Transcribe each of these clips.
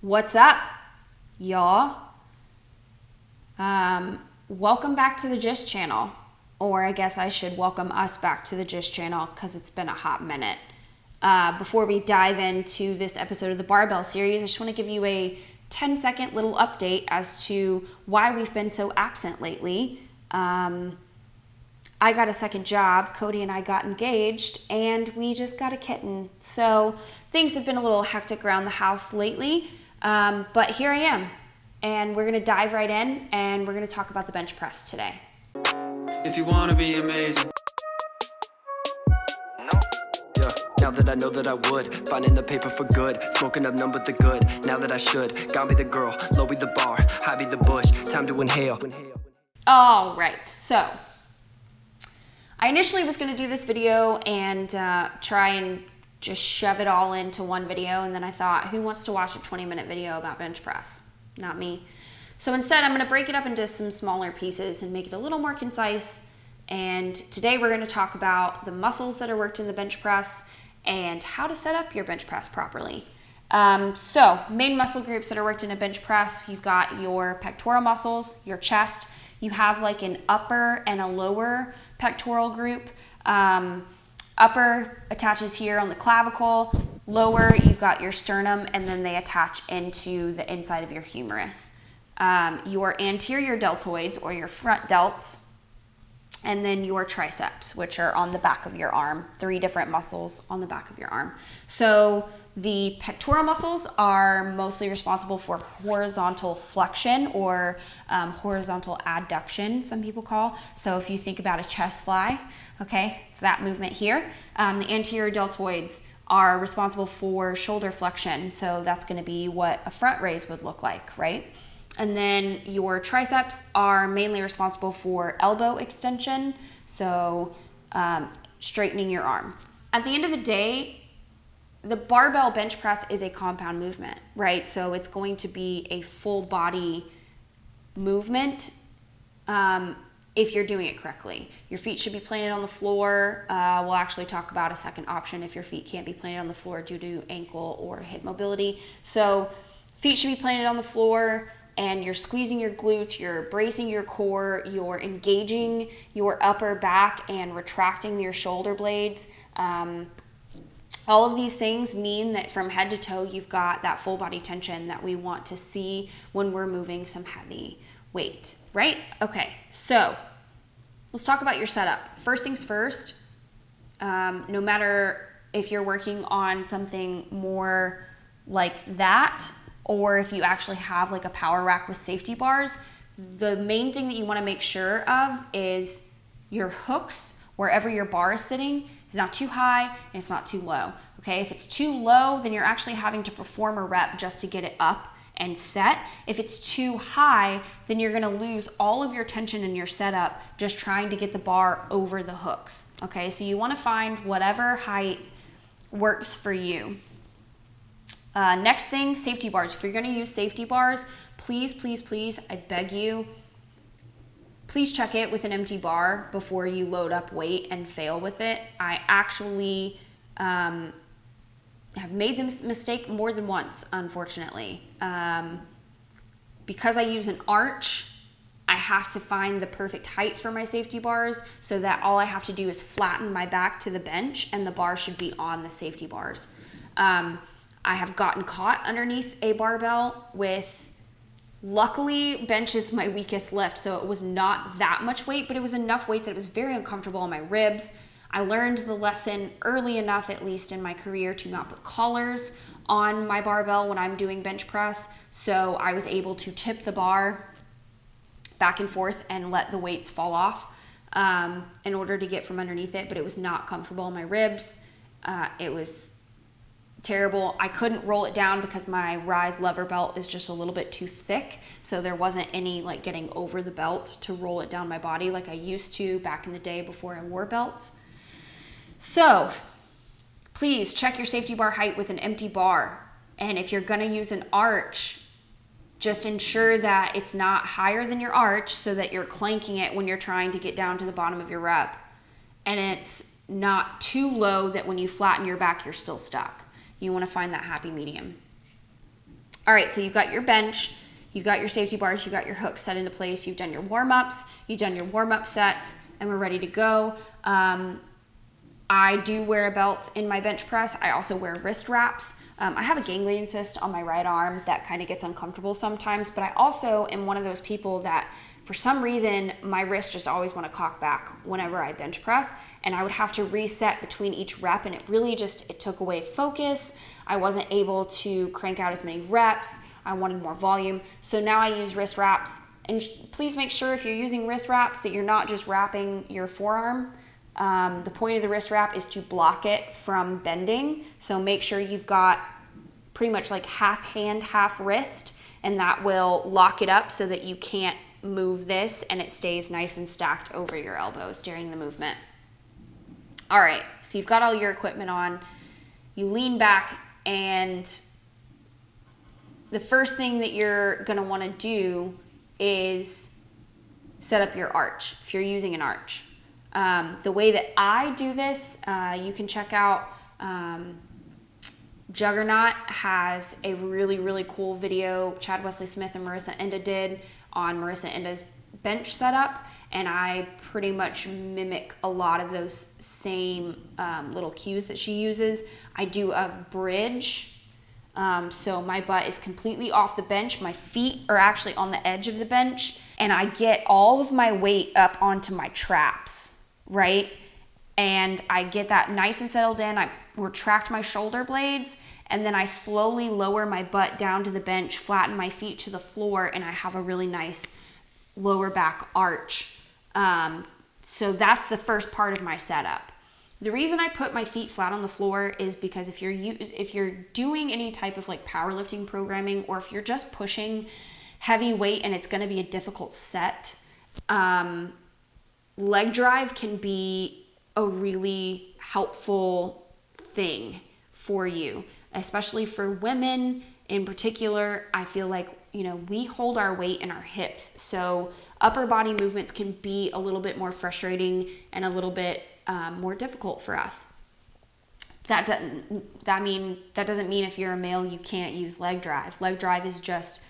What's up, y'all? Welcome back to the Gist channel. Or I guess I should welcome us back to the Gist channel because it's been a hot minute. Before we dive into this episode of the Barbell series, I just want to give you a 10-second little update as to why we've been so absent lately. I got a second job, Cody and I got engaged, and we just got a kitten. So things have been a little hectic around the house lately, but here I am. And we're gonna dive right in, and we're gonna talk about the bench press today. If you wanna be amazing. Yeah, now that I know that I would, finding the paper for good, smoking up none but the good, now that I should, God be the girl, low be the bar, high be the bush, time to inhale. All right, so I initially was gonna do this video and try and just shove it all into one video, and then I thought, who wants to watch a 20-minute video about bench press? Not me. So instead, I'm going to break it up into some smaller pieces and make it a little more concise. And today we're going to talk about the muscles that are worked in the bench press and how to set up your bench press properly. So main muscle groups that are worked in a bench press, you've got your pectoral muscles, your chest. You have like an upper and a lower pectoral group. Upper attaches here on the clavicle. Lower, you've got your sternum, and then they attach into the inside of your humerus. Your anterior deltoids, or your front delts, and then your triceps, which are on the back of your arm. 3 different muscles on the back of your arm. So the pectoral muscles are mostly responsible for horizontal flexion, or horizontal adduction, some people call. So if you think about a chest fly, okay, it's that movement here. The anterior deltoids are responsible for shoulder flexion, so that's going to be what a front raise would look like, right? And then your triceps are mainly responsible for elbow extension, so straightening your arm. At the end of the day, the barbell bench press is a compound movement, right? So it's going to be a full body movement if you're doing it correctly. Your feet should be planted on the floor. We'll actually talk about a second option if your feet can't be planted on the floor due to ankle or hip mobility. So feet should be planted on the floor, and you're squeezing your glutes, you're bracing your core, you're engaging your upper back and retracting your shoulder blades. All of these things mean that from head to toe, you've got that full body tension that we want to see when we're moving some heavy weight, right? Okay, so let's talk about your setup. First things first, no matter if you're working on something more like that, or if you actually have like a power rack with safety bars, the main thing that you want to make sure of is your hooks, wherever your bar is sitting, is not too high and it's not too low. Okay, if it's too low, then you're actually having to perform a rep just to get it up and set. If it's too high, then you're gonna lose all of your tension in your setup just trying to get the bar over the hooks. Okay, so you wanna find whatever height works for you. Next thing, safety bars. If you're gonna use safety bars, please, please, please, I beg you, please check it with an empty bar before you load up weight and fail with it. I actually have made this mistake more than once, unfortunately. Because I use an arch, I have to find the perfect height for my safety bars so that all I have to do is flatten my back to the bench and the bar should be on the safety bars. I have gotten caught underneath a barbell with, luckily, bench is my weakest lift, so it was not that much weight, but it was enough weight that it was very uncomfortable on my ribs. I learned the lesson early enough, at least in my career, to not put collars on my barbell when I'm doing bench press. So I was able to tip the bar back and forth and let the weights fall off in order to get from underneath it, but it was not comfortable on my ribs. It was terrible. I couldn't roll it down because my rise lever belt is just a little bit too thick, so there wasn't any like getting over the belt to roll it down my body like I used to back in the day before I wore belts. So please check your safety bar height with an empty bar, and if you're going to use an arch, just ensure that it's not higher than your arch so that you're clanking it when you're trying to get down to the bottom of your rep, and it's not too low that when you flatten your back you're still stuck. You want to find that happy medium. All right, so you've got your bench, you've got your safety bars, you've got your hooks set into place, you've done your warm-ups, you've done your warm-up sets, and we're ready to go. I do wear a belt in my bench press. I also wear wrist wraps. I have a ganglion cyst on my right arm that kind of gets uncomfortable sometimes, but I also am one of those people that for some reason my wrists just always want to cock back whenever I bench press, and I would have to reset between each rep, and it took away focus. I wasn't able to crank out as many reps. I wanted more volume. So now I use wrist wraps. And please make sure if you're using wrist wraps that you're not just wrapping your forearm. The point of the wrist wrap is to block it from bending. So make sure you've got pretty much like half hand, half wrist, and that will lock it up so that you can't move this and it stays nice and stacked over your elbows during the movement. All right, so you've got all your equipment on. You lean back, and the first thing that you're gonna wanna do is set up your arch, if you're using an arch. The way that I do this, you can check out Juggernaut has a really, really cool video Chad Wesley Smith and Marissa Enda did on Marissa Enda's bench setup, and I pretty much mimic a lot of those same little cues that she uses. I do a bridge, so my butt is completely off the bench, my feet are actually on the edge of the bench, and I get all of my weight up onto my traps, right? And I get that nice and settled in. I retract my shoulder blades, and then I slowly lower my butt down to the bench, flatten my feet to the floor, and I have a really nice lower back arch. So that's the first part of my setup. The reason I put my feet flat on the floor is because if you're doing any type of like powerlifting programming, or if you're just pushing heavy weight and it's going to be a difficult set, leg drive can be a really helpful thing for you, especially for women in particular. I feel like, we hold our weight in our hips, so upper body movements can be a little bit more frustrating and a little bit more difficult for us. That doesn't mean if you're a male you can't use leg drive. Leg drive is just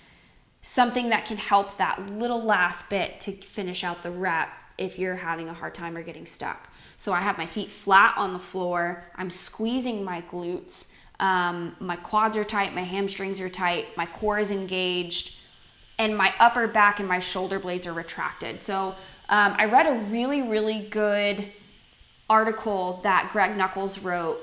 something that can help that little last bit to finish out the rep if you're having a hard time or getting stuck. So I have my feet flat on the floor. I'm squeezing my glutes. My quads are tight, my hamstrings are tight, my core is engaged, and my upper back and my shoulder blades are retracted. So I read a really, really good article that Greg Nuckols wrote.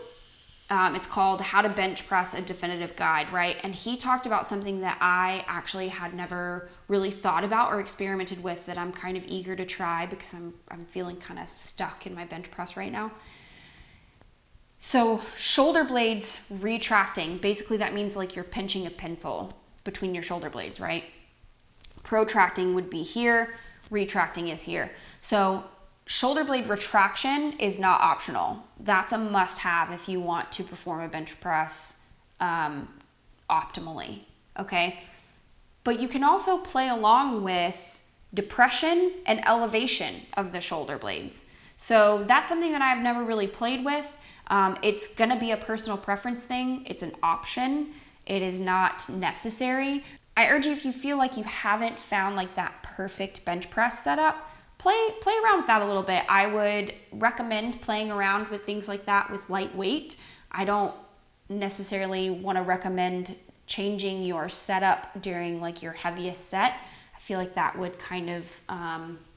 It's called How to Bench Press, a Definitive Guide, right? And he talked about something that I actually had never really thought about or experimented with, that I'm kind of eager to try because I'm feeling kind of stuck in my bench press right now. So shoulder blades retracting, basically that means like you're pinching a pencil between your shoulder blades, right? Protracting would be here, retracting is here. So shoulder blade retraction is not optional. That's a must-have if you want to perform a bench press optimally, okay? But you can also play along with depression and elevation of the shoulder blades. So that's something that I've never really played with. It's gonna be a personal preference thing. It's an option. It is not necessary. I urge you, if you feel like you haven't found like that perfect bench press setup, play around with that a little bit. I would recommend playing around with things like that with light weight. I don't necessarily want to recommend changing your setup during like your heaviest set. I feel like that would kind of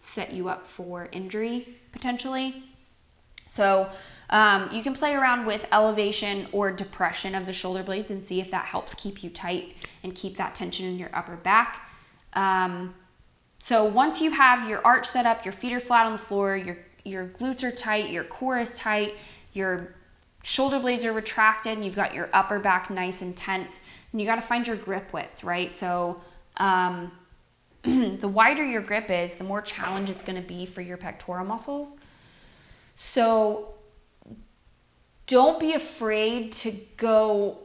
set you up for injury potentially. So you can play around with elevation or depression of the shoulder blades and see if that helps keep you tight and keep that tension in your upper back. So once you have your arch set up, your feet are flat on the floor, your glutes are tight, your core is tight, your shoulder blades are retracted, and you've got your upper back nice and tense, and you got to find your grip width, right? So the wider your grip is, the more challenge it's going to be for your pectoral muscles. So don't be afraid to go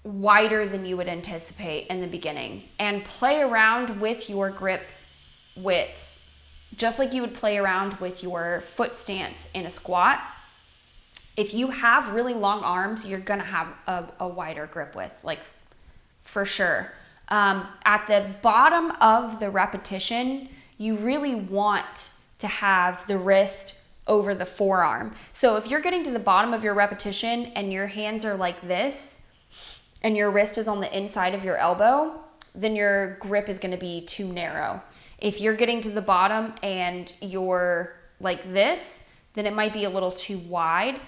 wider than you would anticipate in the beginning, and play around with your grip width, just like you would play around with your foot stance in a squat. If you have really long arms, you're gonna have a wider grip width, like for sure. At the bottom of the repetition, you really want to have the wrist over the forearm. So if you're getting to the bottom of your repetition and your hands are like this and your wrist is on the inside of your elbow, then your grip is going to be too narrow. If you're getting to the bottom and you're like this, then it might be a little too wide.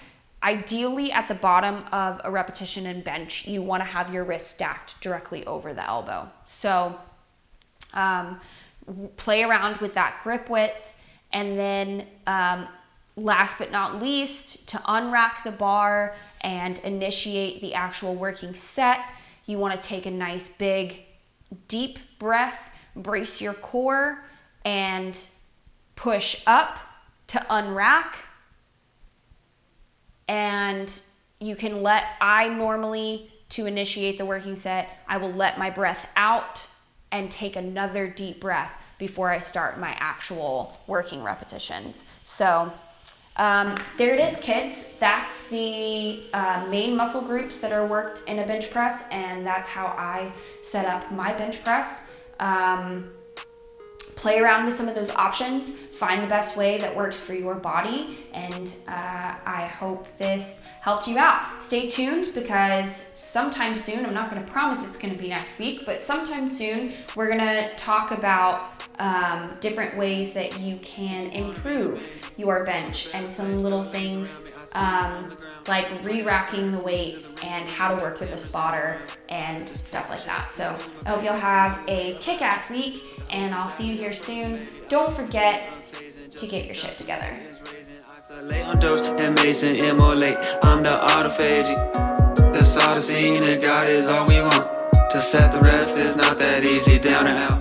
Ideally, at the bottom of a repetition in bench, you want to have your wrist stacked directly over the elbow. So play around with that grip width. And then last but not least, to unrack the bar and initiate the actual working set, you want to take a nice big deep breath, brace your core, and push up to unrack. And you can I normally, to initiate the working set, I will let my breath out and take another deep breath before I start my actual working repetitions. So there it is, kids. That's the main muscle groups that are worked in a bench press, and that's how I set up my bench press. Play around with some of those options, find the best way that works for your body, and I hope this helped you out. Stay tuned, because sometime soon, I'm not going to promise it's going to be next week, but sometime soon we're going to talk about different ways that you can improve your bench, and some little things like re-racking the weight and how to work with a spotter and stuff like that. So I hope you'll have a kick-ass week, and I'll see you here soon. Don't forget to get your shit together. I'm dose and Mason immolate. I'm the autophagy. That's all the scene, and God is all we want. To set the rest is not that easy. Down and out.